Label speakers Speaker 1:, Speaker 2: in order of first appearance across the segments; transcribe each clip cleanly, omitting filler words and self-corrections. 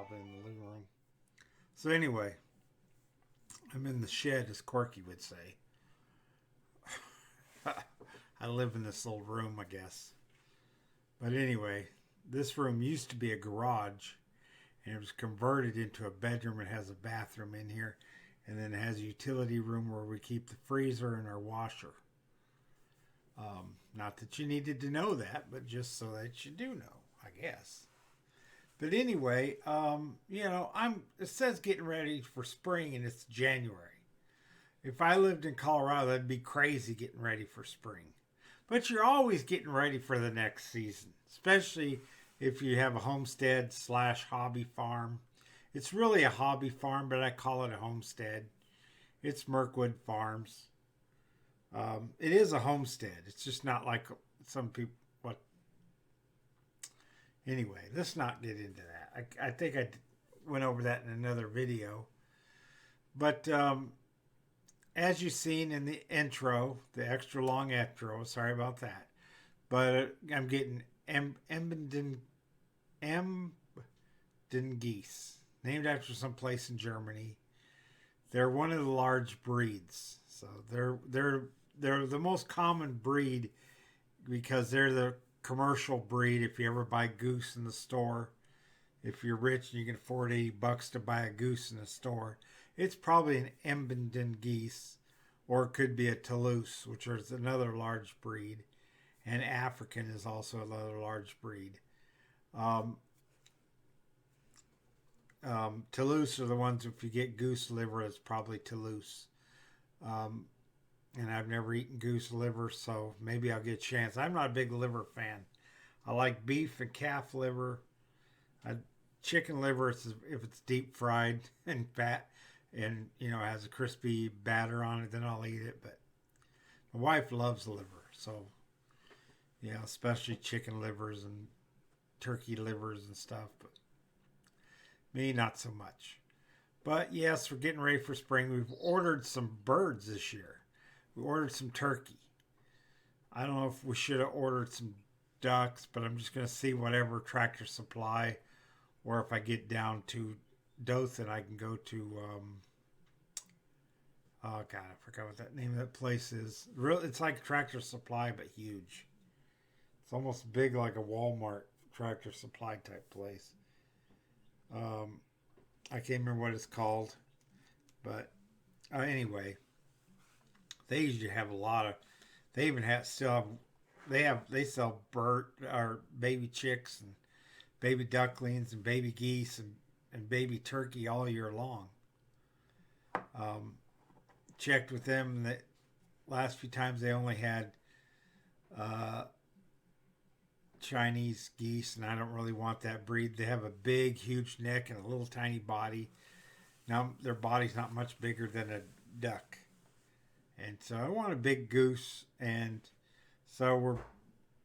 Speaker 1: probably in the living room. So anyway, I'm in the shed, as Corky would say. I live in this little room, I guess. But anyway, this room used to be a garage, and it was converted into a bedroom. It has a bathroom in here, and then it has a utility room where we keep the freezer and our washer. Not that you needed to know that, but just so that you do know, I guess. But anyway, it says getting ready for spring, and it's January. If I lived in Colorado, that'd be crazy getting ready for spring. But you're always getting ready for the next season, especially if you have a homestead slash hobby farm. It's really a hobby farm, but I call it a homestead. It's Murkwood Farms. It is a homestead. It's just not like some people. What? Anyway, let's not get into that. I think I went over that in another video. But as you've seen in the intro, the extra long intro, sorry about that. But I'm getting Emden geese, named after some place in Germany. They're one of the large breeds. So they're the most common breed because they're the commercial breed. If you ever buy goose in the store, if you're rich and you can afford $80 to buy a goose in the store, it's probably an Emden geese, or it could be a Toulouse, which is another large breed, and African is also another large breed. Toulouse are the ones, if you get goose liver, it's probably Toulouse. And I've never eaten goose liver, so maybe I'll get a chance. I'm not a big liver fan. I like beef and calf liver. Chicken liver, if it's deep fried and fat and, has a crispy batter on it, then I'll eat it. But my wife loves liver, so, yeah, especially chicken livers and turkey livers and stuff. But me, not so much. But, yes, we're getting ready for spring. We've ordered some birds this year. We ordered some turkey. I don't know if we should have ordered some ducks, but I'm just going to see whatever Tractor Supply, or if I get down to Dothan, I can go to, oh God, I forgot what that name of that place is. It's like Tractor Supply, but huge. It's almost big like a Walmart Tractor Supply type place. I can't remember what it's called, but anyway, they usually have a lot of. They even they sell bird or baby chicks and baby ducklings and baby geese and baby turkey all year long. Checked with them that last few times they only had Chinese geese, and I don't really want that breed. They have a big, huge neck and a little tiny body. Now their body's not much bigger than a duck, and so I want a big goose. And so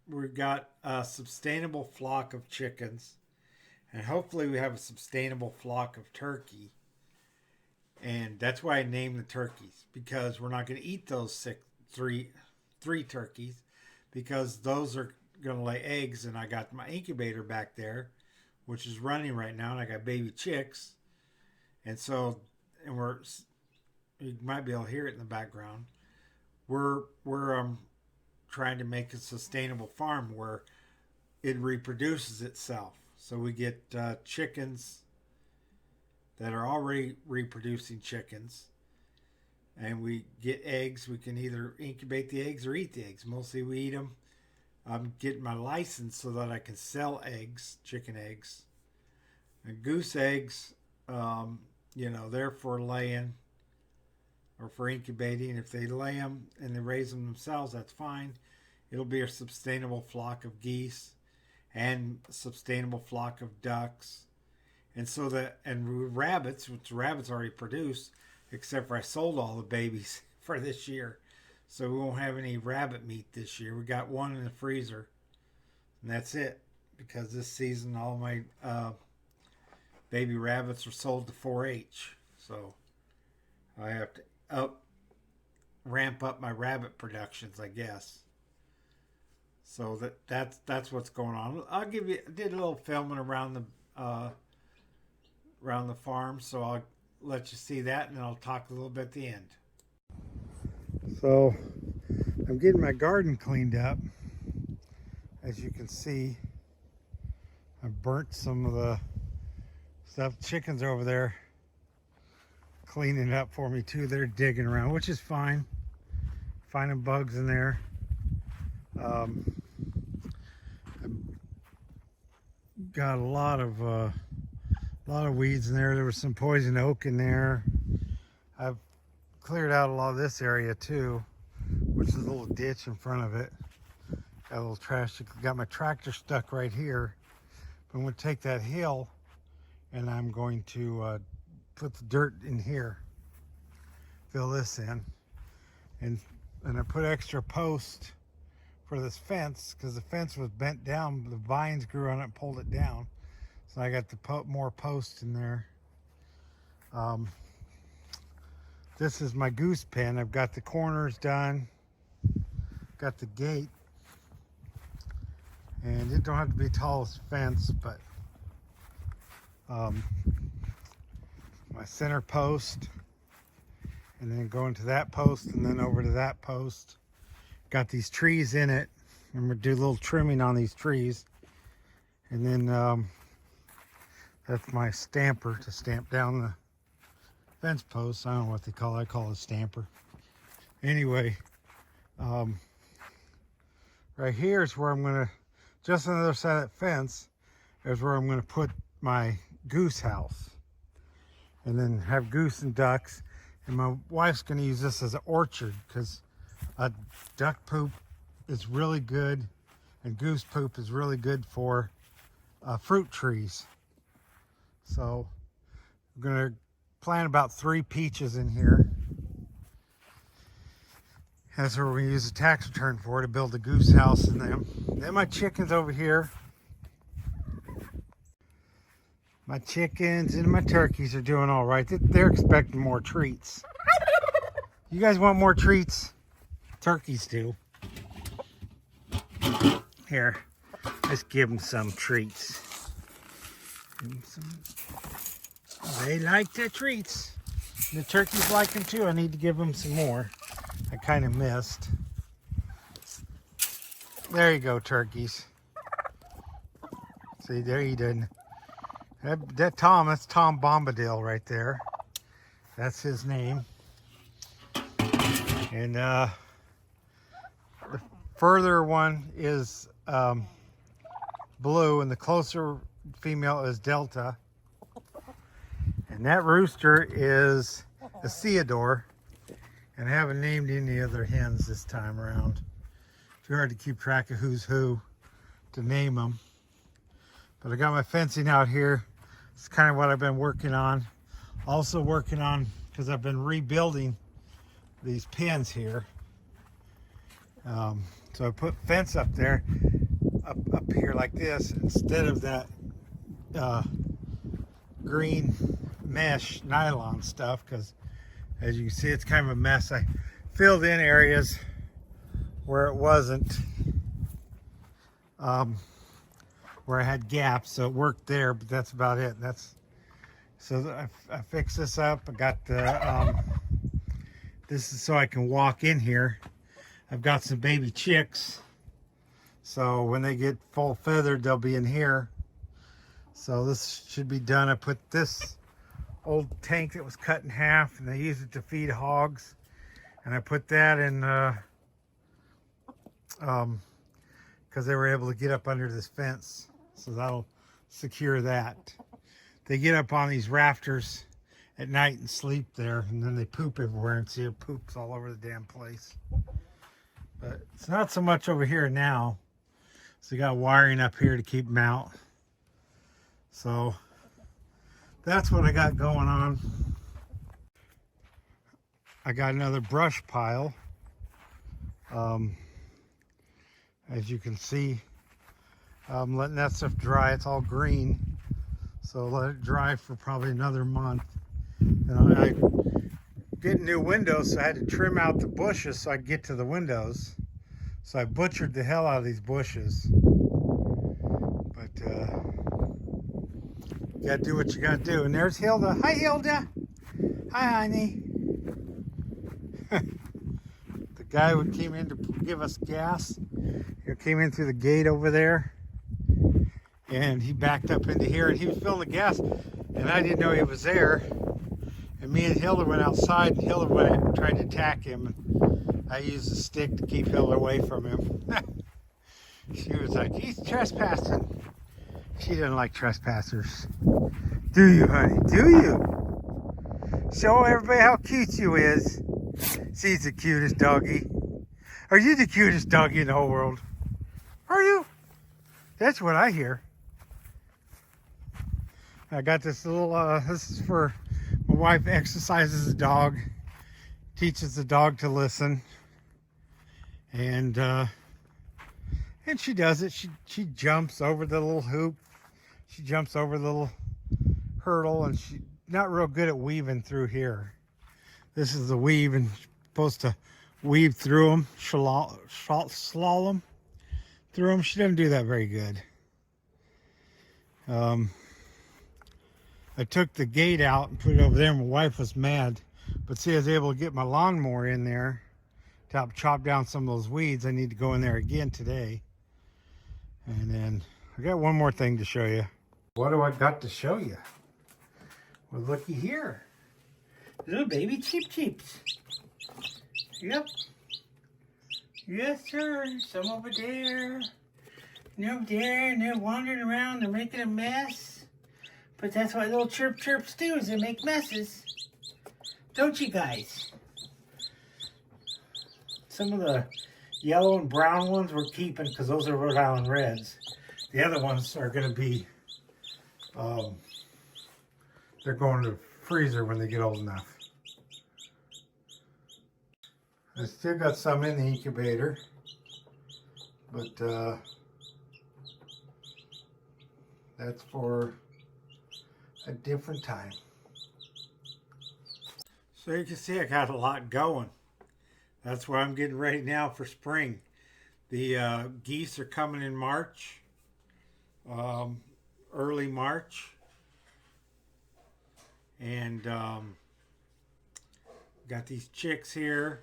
Speaker 1: we've got a sustainable flock of chickens, and hopefully we have a sustainable flock of turkey. And that's why I named the turkeys, because we're not going to eat those three turkeys, because those are going to lay eggs. And I got my incubator back there, which is running right now, and I got baby chicks. And so, you might be able to hear it in the background. We're trying to make a sustainable farm where it reproduces itself. So we get chickens that are already reproducing chickens, and we get eggs. We can either incubate the eggs or eat the eggs. Mostly we eat them. I'm getting my license so that I can sell eggs, chicken eggs. And goose eggs, they're for laying or for incubating. If they lay them and they raise them themselves, that's fine. It'll be a sustainable flock of geese and a sustainable flock of ducks. And so and rabbits, which rabbits already produce, except for I sold all the babies for this year. So we won't have any rabbit meat this year. We got one in the freezer, and that's it. Because this season, all my baby rabbits are sold to 4-H. So I have to ramp up my rabbit productions, I guess. So that's what's going on. I did a little filming around around the farm, so I'll let you see that, and then I'll talk a little bit at the end. So I'm getting my garden cleaned up. As you can see, I burnt some of the stuff. Chickens over there cleaning it up for me too. They're digging around, which is fine. Finding bugs in there. I've got a lot of weeds in there. There was some poison oak in there. I've cleared out a lot of this area too, which is a little ditch in front of it. Got a little trash. Got my tractor stuck right here. I'm going to take that hill and I'm going to put the dirt in here, fill this in, and I put extra post for this fence because the fence was bent down. The vines grew on it and pulled it down, so I got to put more posts in there. This is my goose pen. I've got the corners done, got the gate, and it don't have to be tall as fence, but my center post, and then go into that post, and then over to that post. Got these trees in it. I'm gonna do a little trimming on these trees, and then that's my stamper to stamp down the fence posts. I don't know what they call it. I call it a stamper. Anyway, right here is where I'm gonna, just on the other side of that fence is where I'm gonna put my goose house, and then have goose and ducks. And my wife's gonna use this as an orchard because duck poop is really good and goose poop is really good for fruit trees. So I'm gonna plant about 3 peaches in here. That's what we're gonna use a tax return for, to build a goose house in them. Then my chickens over here. My chickens and my turkeys are doing all right. They're expecting more treats. You guys want more treats? Turkeys do. Here, let's give them some treats. They like the treats. The turkeys like them too. I need to give them some more. I kind of missed. There you go, turkeys. See, they're eating. That's Tom Bombadil right there. That's his name. And the further one is blue, and the closer female is Delta. And that rooster is a Theodore, and I haven't named any other hens this time around. Too hard to keep track of who's who to name them. But I got my fencing out here. It's kind of what I've been working on. Also working on, because I've been rebuilding these pens here. So I put fence up there, up here like this, instead of that green mesh nylon stuff, because as you can see, it's kind of a mess. I filled in areas where it wasn't, where I had gaps, so it worked there, but that's about it. So I fixed this up. I got the, this is so I can walk in here. I've got some baby chicks, so when they get full feathered, they'll be in here. So this should be done. I put this old tank that was cut in half, and they use it to feed hogs, and I put that in because they were able to get up under this fence, so that'll secure that. They get up on these rafters at night and sleep there, and then they poop everywhere, and see it poops all over the damn place. But it's not so much over here now. So you got wiring up here to keep them out. So that's what I got going on. I got another brush pile. As you can see, I'm letting that stuff dry. It's all green. So let it dry for probably another month. And I get new windows, so I had to trim out the bushes so I could get to the windows. So I butchered the hell out of these bushes. But You gotta do what you gotta do. And there's Hilda. Hi, Hilda. Hi, honey. The guy who came in to give us gas, he came in through the gate over there, and he backed up into here, and he was filling the gas, and I didn't know he was there. And me and Hilda went outside, and Hilda went and tried to attack him. I used a stick to keep Hilda away from him. She was like, he's trespassing. She doesn't like trespassers. Do you, honey? Do you? Show everybody how cute you is. She's the cutest doggy. Are you the cutest doggy in the whole world? Are you? That's what I hear. I got this little, this is for my wife exercises the dog, teaches the dog to listen. And she does it. She jumps over the little hoop. She jumps over the little hurdle, and she's not real good at weaving through here. This is the weave, and she's supposed to weave through them, slalom through them. She doesn't do that very good. I took the gate out and put it over there. My wife was mad, but see, I was able to get my lawnmower in there to help chop down some of those weeds. I need to go in there again today. And then I got one more thing to show you. What do I got to show you? Well, looky here. Little baby cheep cheeps. Yep. Yes, sir. Some over there. And over there, and they're wandering around. They're making a mess. But that's what little chirp chirps do, is they make messes. Don't you guys? Some of the yellow and brown ones we're keeping because those are Rhode Island Reds. The other ones are going to be, they're going to the freezer when they get old enough. I still got some in the incubator, but that's for a different time. So you can see I got a lot going. That's what I'm getting ready now for spring. The geese are coming in March, early March. And got these chicks here.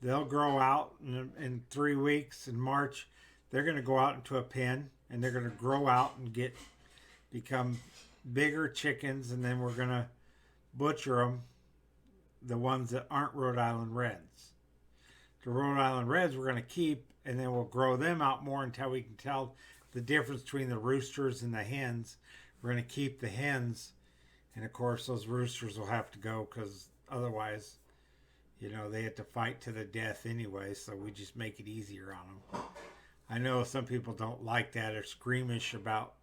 Speaker 1: They'll grow out in 3 weeks. In March, they're going to go out into a pen, and they're going to grow out and become bigger chickens, and then we're going to butcher them, the ones that aren't Rhode Island Reds. The Rhode Island Reds we're going to keep, and then we'll grow them out more until we can tell the difference between the roosters and the hens. We're going to keep the hens, and of course those roosters will have to go because otherwise, you know, they have to fight to the death anyway, so we just make it easier on them. I know some people don't like that or squeamish about,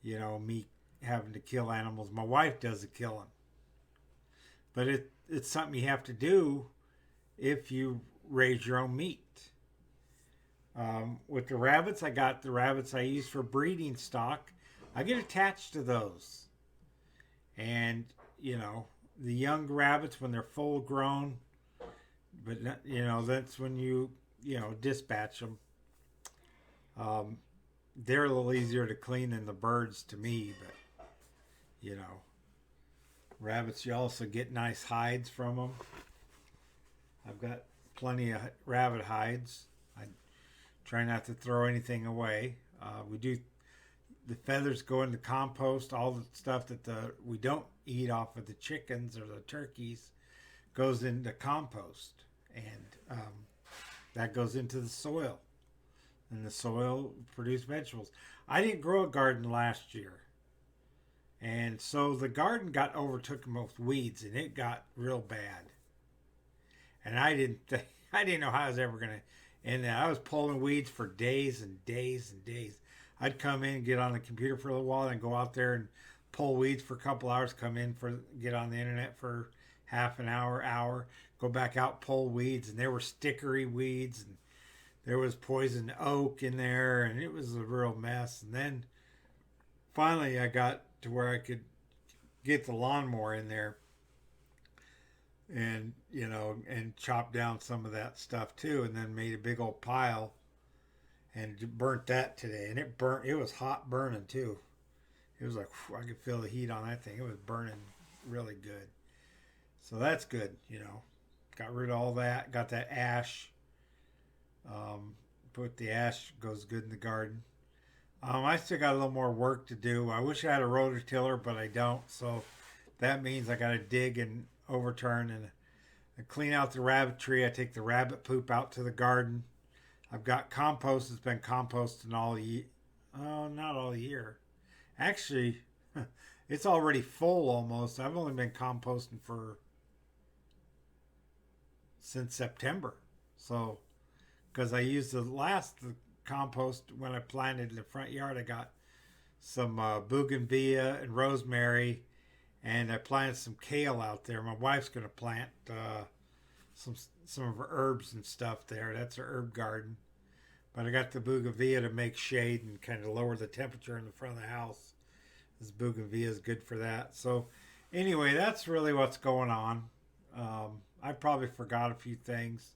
Speaker 1: you know, me having to kill animals. My wife does the killing. But it's something you have to do if you raise your own meat. With the rabbits, I got the rabbits I use for breeding stock. I get attached to those. And, you know, the young rabbits, when they're full grown, but, you know, that's when you dispatch them. They're a little easier to clean than the birds to me, but, you know, rabbits, you also get nice hides from them. I've got plenty of rabbit hides. I try not to throw anything away. The feathers go into compost. All the stuff that we don't eat off of the chickens or the turkeys goes into compost, and that goes into the soil, and the soil produces vegetables. I didn't grow a garden last year, and so the garden got overtaken with weeds, and it got real bad. And I didn't know how I was ever gonna end that. I was pulling weeds for days and days and days. I'd come in, get on the computer for a little while, and go out there and pull weeds for a couple hours. Come in get on the internet for half an hour, go back out, pull weeds, and there were stickery weeds, and there was poison oak in there, and it was a real mess. And then finally I got to where I could get the lawnmower in there and, you know, and chop down some of that stuff too, and then made a big old pile and burnt that today. And it was hot burning too. It was like whew, I could feel the heat on that thing. It was burning really good. So that's good, you know. Got rid of all that. Got that ash. Put the ash, goes good in the garden. I still got a little more work to do. I wish I had a rototiller, but I don't. So that means I got to dig and overturn and clean out the rabbit tree. I take the rabbit poop out to the garden. I've got compost that's been composting all year. Oh, not all year. Actually, it's already full almost. I've only been composting for since September. So, because I used the compost when I planted in the front yard, I got some bougainvillea and rosemary, and I planted some kale out there. My wife's going to plant some some of her herbs and stuff there. That's her herb garden. But I got the bougainvillea to make shade and kind of lower the temperature in the front of the house. This bougainvillea is good for that. So anyway, that's really what's going on. I probably forgot a few things.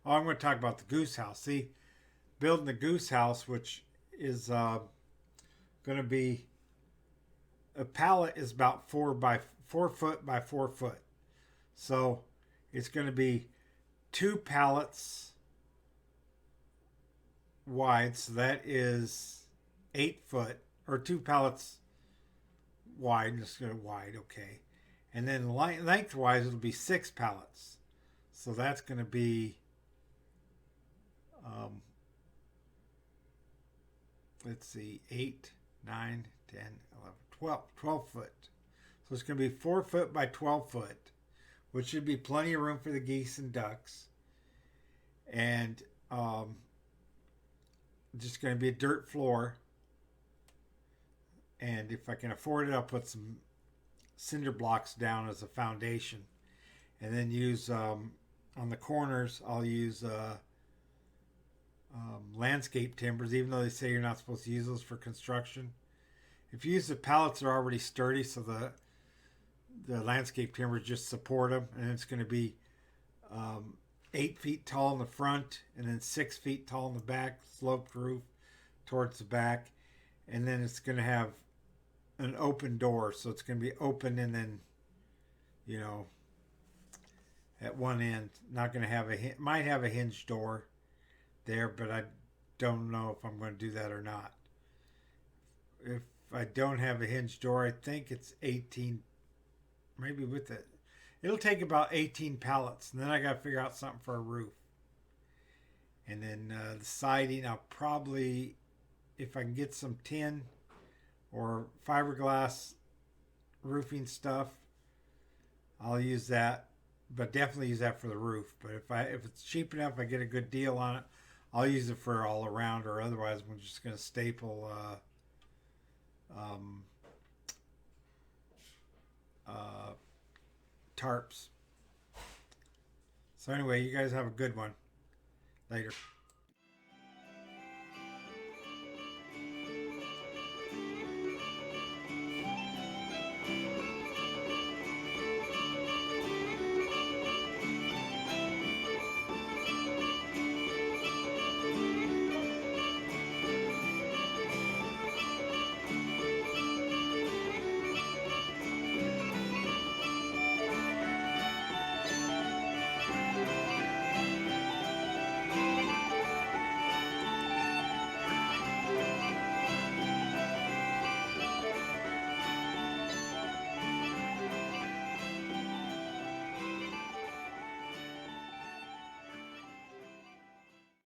Speaker 1: Oh, I'm going to talk about the goose house. See, building the goose house, which is going to be a pallet is about 4 foot by 4 foot. So it's going to be 2 pallets wide. So that is 8 foot, or 2 pallets wide. Just go wide, okay. And then lengthwise, it'll be 6 pallets. So that's going to be, let's see, 8, 9, 10, 11, 12 foot. So it's going to be 4 foot by 12 foot, which should be plenty of room for the geese and ducks. And just going to be a dirt floor. And if I can afford it, I'll put some cinder blocks down as a foundation. And then use, on the corners, I'll use landscape timbers, even though they say you're not supposed to use those for construction. If you use the pallets, they're already sturdy, so the landscape timbers just support them. And it's going to be 8 feet tall in the front, and then 6 feet tall in the back, sloped roof towards the back. And then it's going to have an open door, so it's going to be open and then, you know, at one end. Not going to have might have a hinge door there, but I don't know if I'm going to do that or not. If I don't have a hinge door, I think it's 18, maybe with it. It'll take about 18 pallets, and then I got to figure out something for a roof. And then the siding, I'll probably, if I can get some tin or fiberglass roofing stuff, I'll use that. But definitely use that for the roof. But if it's cheap enough, I get a good deal on it, I'll use it for all around, or otherwise I'm just going to staple tarps. So anyway, you guys have a good one. Later.